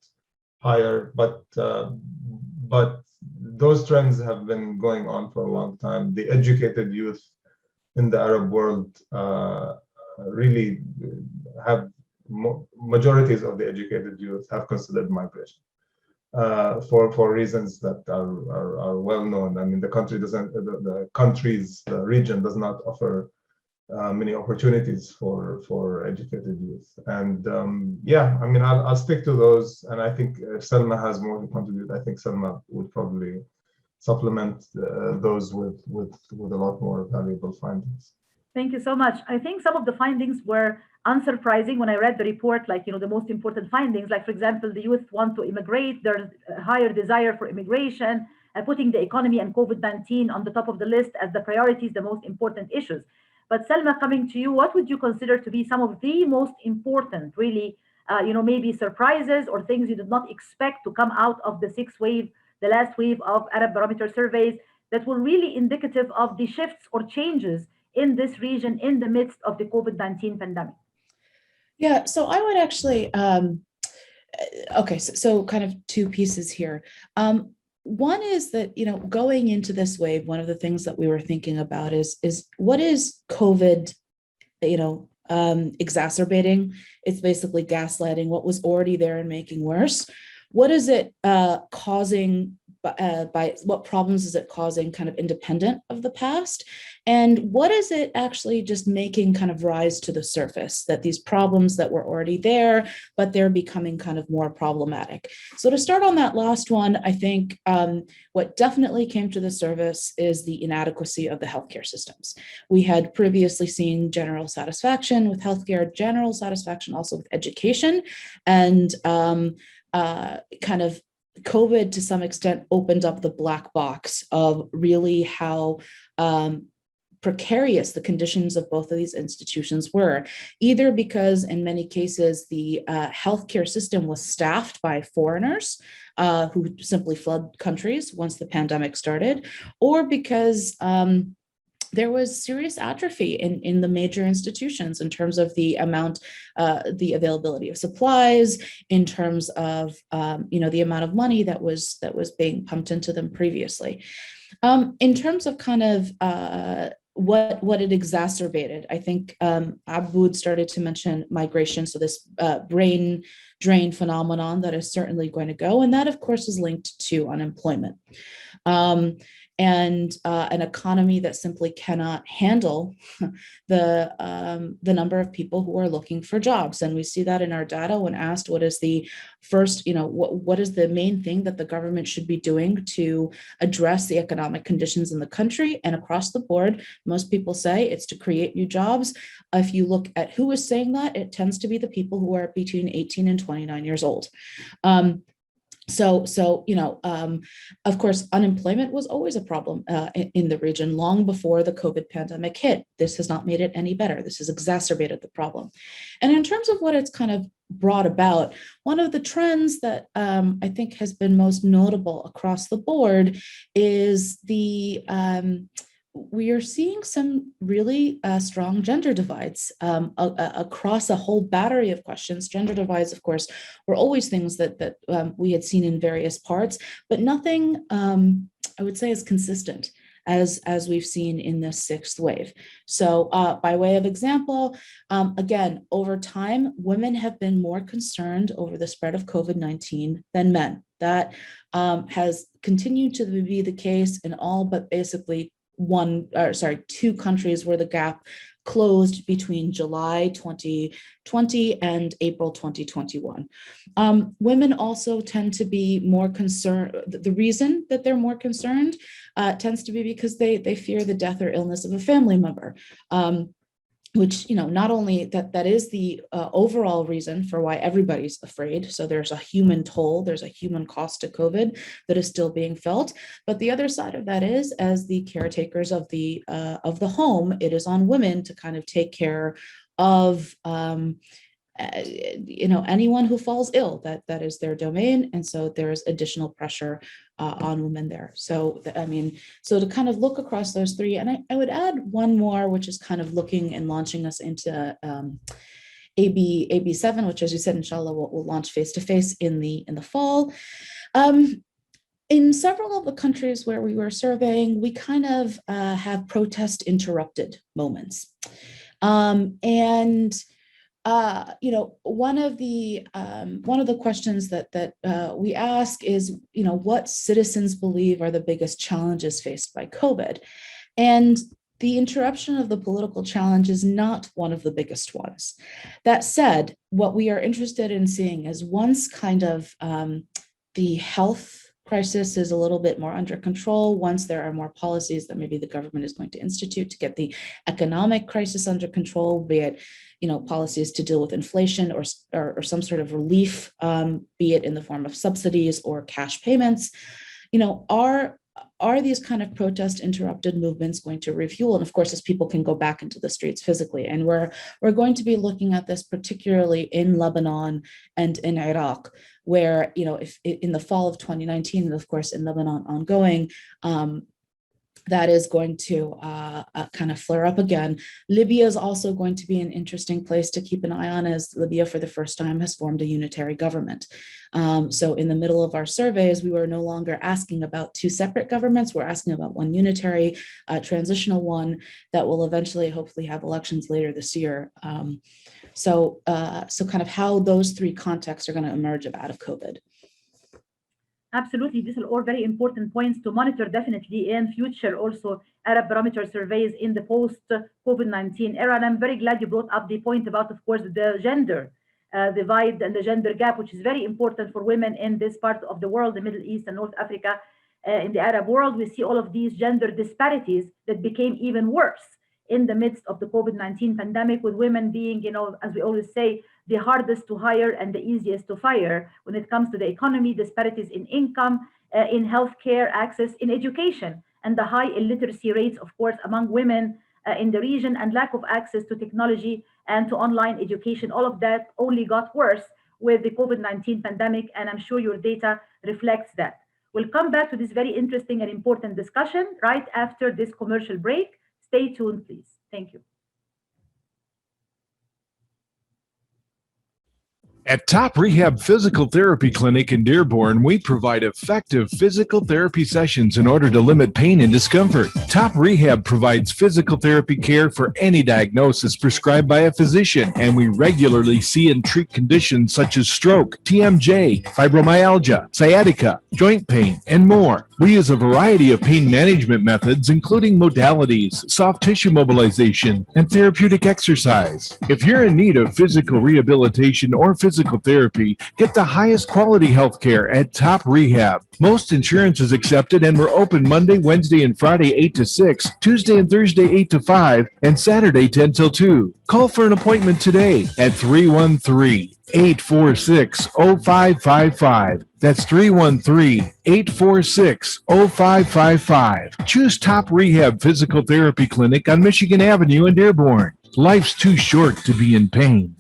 higher, but those trends have been going on for a long time. The educated youth in the Arab world really have majorities of the educated youth have considered migration for reasons that are well known. I mean, the region does not offer many opportunities for educated youth. And yeah, I mean, I'll stick to those. And I think if Salma has more to contribute, I think Salma would probably supplement those with a lot more valuable findings. Thank you so much. I think some of the findings were unsurprising when I read the report, like, the most important findings, like, for example, the youth want to immigrate, there's a higher desire for immigration, putting the economy and COVID-19 on the top of the list as the priorities, the most important issues. But Salma, coming to you, what would you consider to be some of the most important, really, maybe surprises or things you did not expect to come out of the the last wave of Arab Barometer surveys that were really indicative of the shifts or changes in this region in the midst of the COVID-19 pandemic? Yeah, so I would actually, okay, so kind of two pieces here. One is that, going into this wave, one of the things that we were thinking about is what is COVID, exacerbating? It's basically gaslighting what was already there and making worse. What is it causing? By what problems is it causing, kind of independent of the past? And what is it actually just making kind of rise to the surface, that these problems that were already there, but they're becoming kind of more problematic? So to start on that last one, I think what definitely came to the surface is the inadequacy of the healthcare systems. We had previously seen general satisfaction with healthcare, general satisfaction also with education, and kind of COVID to some extent opened up the black box of really how precarious the conditions of both of these institutions were, either because in many cases the healthcare system was staffed by foreigners who simply fled countries once the pandemic started, or because there was serious atrophy in the major institutions in terms of the amount, the availability of supplies, in terms of the amount of money that was being pumped into them previously. In terms of kind of what it exacerbated, I think Aboud started to mention migration, so this brain drain phenomenon that is certainly going to go, and that of course is linked to unemployment. And an economy that simply cannot handle the number of people who are looking for jobs. And we see that in our data when asked what is the first, what is the main thing that the government should be doing to address the economic conditions in the country. And across the board, most people say it's to create new jobs. If you look at who is saying that, it tends to be the people who are between 18 and 29 years old. Of course, unemployment was always a problem in the region long before the COVID pandemic hit. This has not made it any better. This has exacerbated the problem. And in terms of what it's kind of brought about, one of the trends that I think has been most notable across the board is we are seeing some really strong gender divides across a whole battery of questions. Gender divides, of course, were always things that we had seen in various parts, but nothing, I would say, is consistent as we've seen in this sixth wave. So by way of example, again, over time, women have been more concerned over the spread of COVID-19 than men. That has continued to be the case in all but basically two countries where the gap closed between July 2020 and April 2021. Women also tend to be more concerned. The reason that they're more concerned tends to be because they fear the death or illness of a family member. Which, not only that is the overall reason for why everybody's afraid. So there's a human toll, there's a human cost to COVID that is still being felt. But the other side of that is, as the caretakers of the home, it is on women to kind of take care of anyone who falls ill. That is their domain, and so there is additional pressure on women there. So so to kind of look across those three, and I would add one more, which is kind of looking and launching us into AB7, which, as you said, inshallah, will launch face to face in the fall. In several of the countries where we were surveying, we kind of have protest interrupted moments. One of the questions that we ask is, what citizens believe are the biggest challenges faced by COVID, and the interruption of the political challenge is not one of the biggest ones. That said, what we are interested in seeing is once kind of the health crisis is a little bit more under control, once there are more policies that maybe the government is going to institute to get the economic crisis under control, be it policies to deal with inflation or some sort of relief, be it in the form of subsidies or cash payments, are these kind of protest interrupted movements going to refuel? And of course, as people can go back into the streets physically, and we're going to be looking at this particularly in Lebanon and in Iraq, where, if in the fall of 2019, and of course in Lebanon ongoing, that is going to kind of flare up again. Libya is also going to be an interesting place to keep an eye on, as Libya for the first time has formed a unitary government. So in the middle of our surveys, we were no longer asking about two separate governments. We're asking about one unitary transitional one that will eventually hopefully have elections later this year. So kind of how those three contexts are going to emerge out of COVID. Absolutely, these are all very important points to monitor definitely in future also Arab Barometer surveys in the post-COVID-19 era. And I'm very glad you brought up the point about, of course, the gender divide and the gender gap, which is very important for women in this part of the world, the Middle East and North Africa. In the Arab world, we see all of these gender disparities that became even worse in the midst of the COVID-19 pandemic, with women being, as we always say, the hardest to hire and the easiest to fire when it comes to the economy, disparities in income, in healthcare access, in education, and the high illiteracy rates, of course, among women in the region, and lack of access to technology and to online education. All of that only got worse with the COVID-19 pandemic, and I'm sure your data reflects that. We'll come back to this very interesting and important discussion right after this commercial break. Stay tuned, please. Thank you. At Top Rehab Physical Therapy Clinic in Dearborn, we provide effective physical therapy sessions in order to limit pain and discomfort. Top Rehab provides physical therapy care for any diagnosis prescribed by a physician, and we regularly see and treat conditions such as stroke, TMJ, fibromyalgia, sciatica, joint pain, and more. We use a variety of pain management methods, including modalities, soft tissue mobilization, and therapeutic exercise. If you're in need of physical rehabilitation or physical therapy, get the highest quality health care at Top Rehab. Most insurance is accepted, and we're open Monday, Wednesday, and Friday 8 to 6, Tuesday and Thursday 8 to 5, and Saturday 10 till 2. Call for an appointment today at 313-846-0555. That's 313-846-0555. Choose Top Rehab Physical Therapy Clinic on Michigan Avenue in Dearborn. Life's too short to be in pain.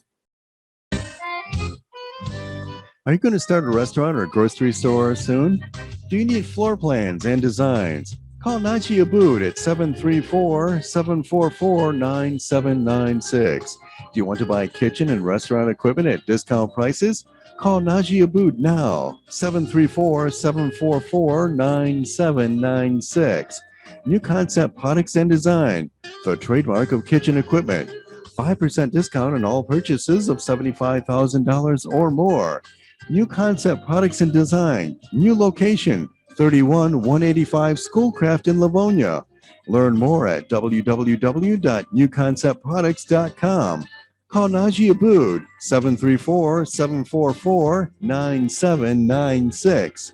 Are you going to start a restaurant or a grocery store soon? Do you need floor plans and designs? Call Naji Abood at 734-744-9796. Do you want to buy kitchen and restaurant equipment at discount prices? Call Naji Abood now, 734-744-9796. New Concept Products and Design, the trademark of kitchen equipment. 5% discount on all purchases of $75,000 or more. New Concept Products and Design, new location, 31185 Schoolcraft in Livonia. Learn more at www.newconceptproducts.com. Call Naji Abood, 734-744-9796.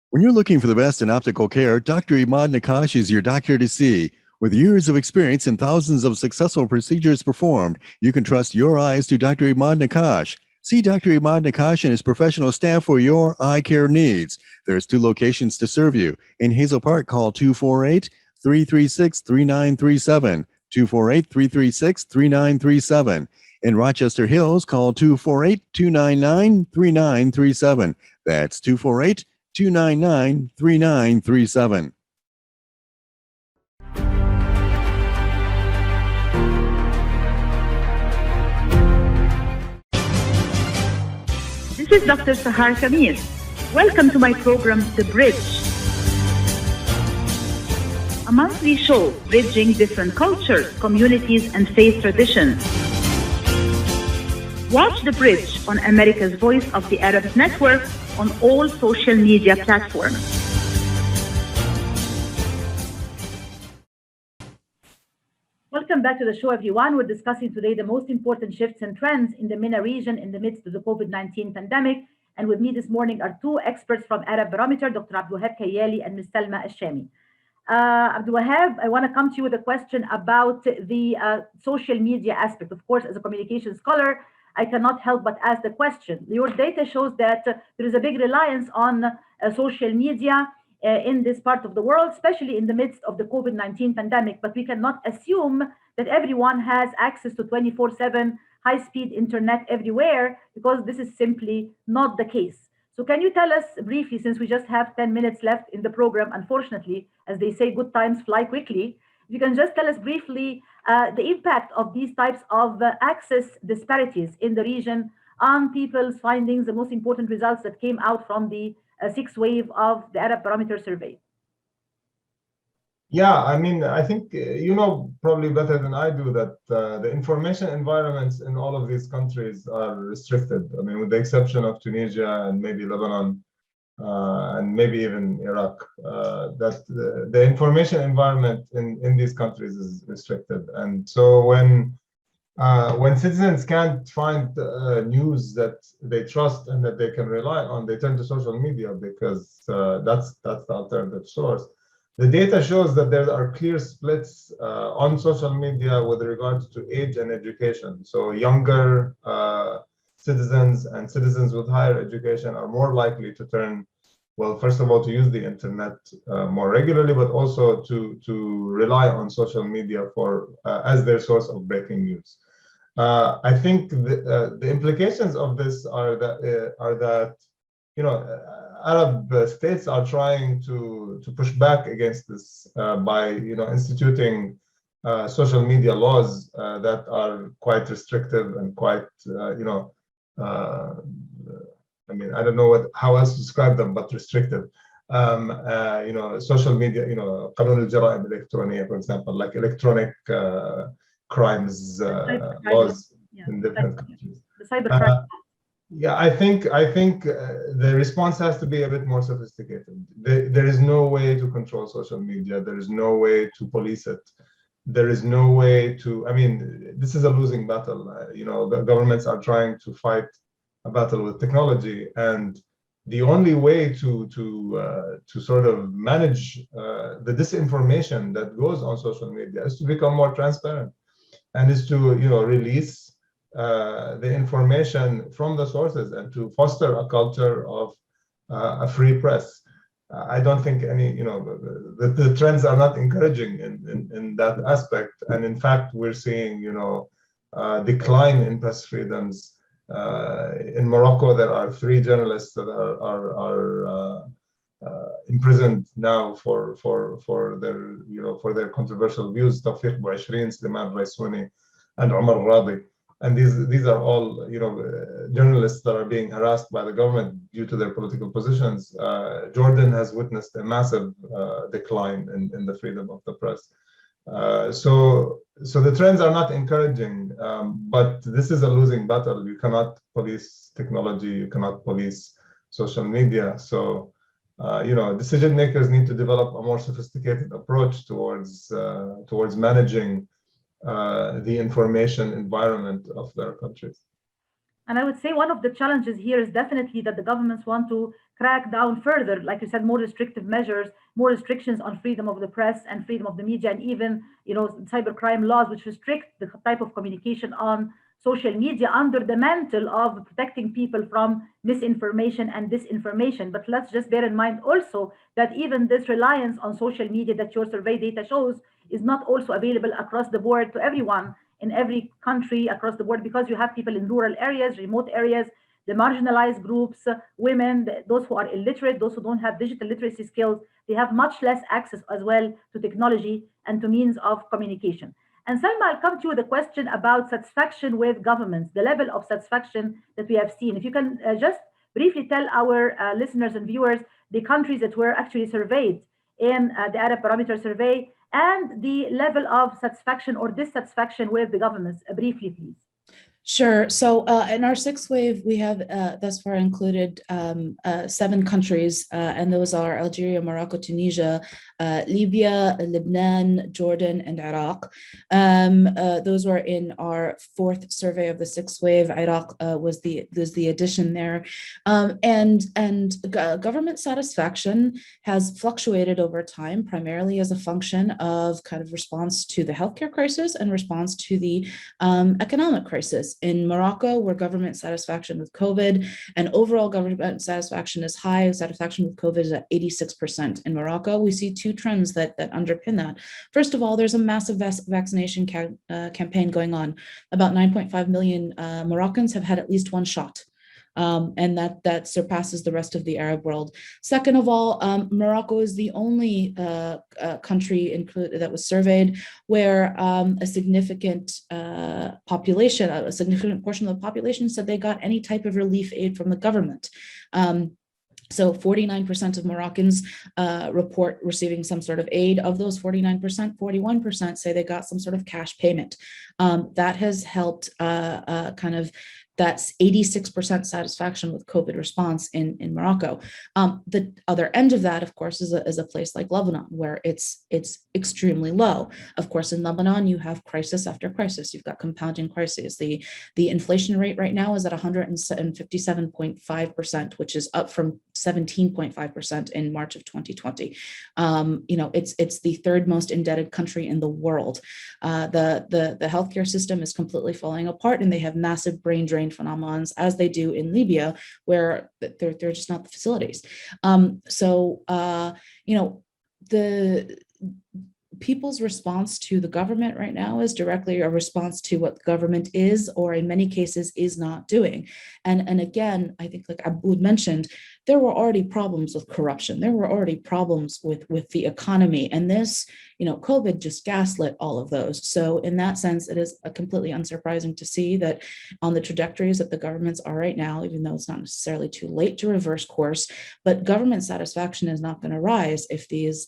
When you're looking for the best in optical care, Dr. Imad Nakash is your doctor to see. With years of experience and thousands of successful procedures performed, you can trust your eyes to Dr. Imad Nakash. See Dr. Imad Nakash and his professional staff for your eye care needs. There's 2 locations to serve you. In Hazel Park, call 248-336-3937. 248-336-3937. In Rochester Hills, call 248-299-3937. That's 248-299-3937. This is Dr. Sahar Khamis. Welcome to my program, The Bridge, a monthly show bridging different cultures, communities, and faith traditions. Watch The Bridge on America's Voice of the Arabs Network on all social media platforms. Welcome back to the show, everyone. We're discussing today the most important shifts and trends in the MENA region in the midst of the COVID-19 pandemic. And with me this morning are two experts from Arab Barometer, Dr. Abdul-Wahab Kayyali and Ms. Salma Al-Shami. Abdul-Wahab, I want to come to you with a question about the social media aspect. Of course, as a communication scholar, I cannot help but ask the question. Your data shows that there is a big reliance on social media in this part of the world, especially in the midst of the COVID-19 pandemic, but we cannot assume that everyone has access to 24/7 high-speed internet everywhere, because this is simply not the case. So can you tell us briefly, since we just have 10 minutes left in the program, unfortunately, as they say, good times fly quickly, if you can just tell us briefly the impact of these types of access disparities in the region on people's findings, the most important results that came out from the sixth wave of the Arab Barometer survey. Yeah, I mean, I think you know probably better than I do that the information environments in all of these countries are restricted. I mean, with the exception of Tunisia and maybe Lebanon and maybe even Iraq, that the information environment in these countries is restricted. And so when citizens can't find news that they trust and that they can rely on, they turn to social media because that's the alternative source. The data shows that there are clear splits on social media with regards to age and education. So younger citizens and citizens with higher education are more likely to turn, well, first of all, to use the internet more regularly, but also to rely on social media for as their source of breaking news. I think the implications of this are that you know, Arab states are trying to push back against this by instituting social media laws that are quite restrictive and quite I mean, I don't know how else to describe them, but restrictive. Social media, قانون الجرائم الإلكترونية, for example, like electronic crimes laws in different countries. The cybercrime. Yeah, I think the response has to be a bit more sophisticated. There is no way to control social media. There is no way to police it. There is no way to. I mean, this is a losing battle. The governments are trying to fight a battle with technology, and the only way to sort of manage the disinformation that goes on social media is to become more transparent, and is to release the information from the sources and to foster a culture of a free press. I don't think the trends are not encouraging in that aspect, and in fact we're seeing decline in press freedoms. In Morocco, there are 3 journalists that are imprisoned now for their controversial views: Tawfiq Bouachrin, Slimane Raissouni, and Omar Radi. And these are all journalists that are being harassed by the government due to their political positions. Jordan has witnessed a massive decline in the freedom of the press. So the trends are not encouraging, but this is a losing battle. You cannot police technology, you cannot police social media. So decision makers need to develop a more sophisticated approach towards managing the information environment of their countries. And I would say one of the challenges here is definitely that the governments want to crack down further, like you said, more restrictive measures, more restrictions on freedom of the press and freedom of the media, and even cybercrime laws, which restrict the type of communication on social media under the mantle of protecting people from misinformation and disinformation. But let's just bear in mind also that even this reliance on social media that your survey data shows is not also available across the board to everyone in every country across the board, because you have people in rural areas, remote areas, the marginalized groups, women, those who are illiterate, those who don't have digital literacy skills. They have much less access as well to technology and to means of communication. And Salma, I'll come to you with a question about satisfaction with governments, the level of satisfaction that we have seen. If you can just briefly tell our listeners and viewers the countries that were actually surveyed in the Arab Barometer survey and the level of satisfaction or dissatisfaction with the governments? Briefly, please. Sure. So in our sixth wave, we have thus far included 7 countries, and those are Algeria, Morocco, Tunisia, Libya, Lebanon, Jordan, and Iraq. Those were in our 4th survey of the sixth wave. Iraq was the addition there, and government satisfaction has fluctuated over time, primarily as a function of kind of response to the healthcare crisis and response to the economic crisis. In Morocco, where government satisfaction with COVID and overall government satisfaction is high, satisfaction with COVID is at 86%. In Morocco, we see 2 trends that underpin that. First of all, there's a massive vaccination campaign going on. About 9.5 million Moroccans have had at least 1 shot. And that surpasses the rest of the Arab world. Second of all, Morocco is the only country that was surveyed where a significant portion of the population said they got any type of relief aid from the government. So 49% of Moroccans report receiving some sort of aid. Of those 49%, 41% say they got some sort of cash payment. That has helped that's 86% satisfaction with COVID response in Morocco. The other end of that, of course, is a place like Lebanon, where it's extremely low. Of course, in Lebanon, you have crisis after crisis. You've got compounding crises. The inflation rate right now is at 157.5%, which is up from 17.5% in March of 2020. It's the 3rd most indebted country in the world. The healthcare system is completely falling apart, and they have massive brain drain phenomenons, as they do in Libya, where they're just not the facilities. The people's response to the government right now is directly a response to what the government is, or in many cases is not doing. And again, I think, like Aboud mentioned, there were already problems with corruption. There were already problems with the economy, and this, COVID just gaslit all of those. So in that sense, it is completely unsurprising to see that on the trajectories that the governments are right now, even though it's not necessarily too late to reverse course, but government satisfaction is not going to rise if these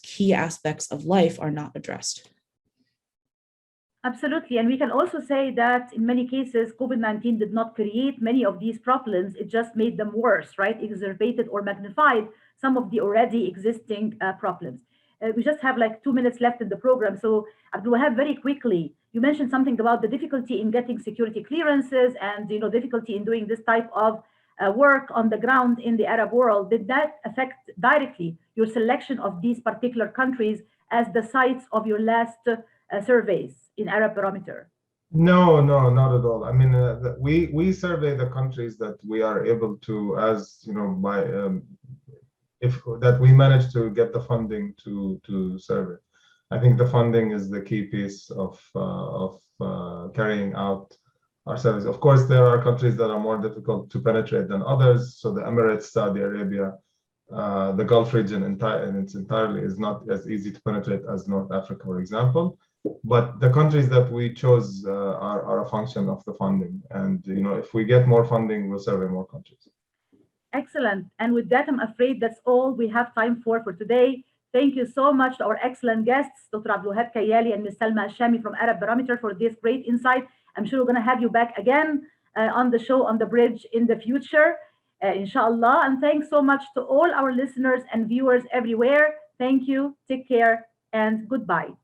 key aspects of life are not addressed. Absolutely. And we can also say that in many cases, COVID-19 did not create many of these problems. It just made them worse, right? Exacerbated or magnified some of the already existing problems. We just have like 2 minutes left in the program. So Abdul-Wahab, very quickly, you mentioned something about the difficulty in getting security clearances and difficulty in doing this type of work on the ground in the Arab world. Did that affect directly your selection of these particular countries as the sites of your last surveys in Arab Barometer? No, not at all. I mean, we survey the countries that we are able to, that we manage to get the funding to survey. I think the funding is the key piece of carrying out our surveys. Of course, there are countries that are more difficult to penetrate than others. So the Emirates, Saudi Arabia, the Gulf region in its entirety is not as easy to penetrate as North Africa, for example. But the countries that we chose are a function of the funding. And if we get more funding, we'll survey more countries. Excellent. And with that, I'm afraid that's all we have time for today. Thank you so much to our excellent guests, Dr. Abdul-Wahab Kayyali and Ms. Salma Al-Shami from Arab Barometer, for this great insight. I'm sure we're going to have you back again on the show on the bridge in the future, inshallah. And thanks so much to all our listeners and viewers everywhere. Thank you. Take care and goodbye.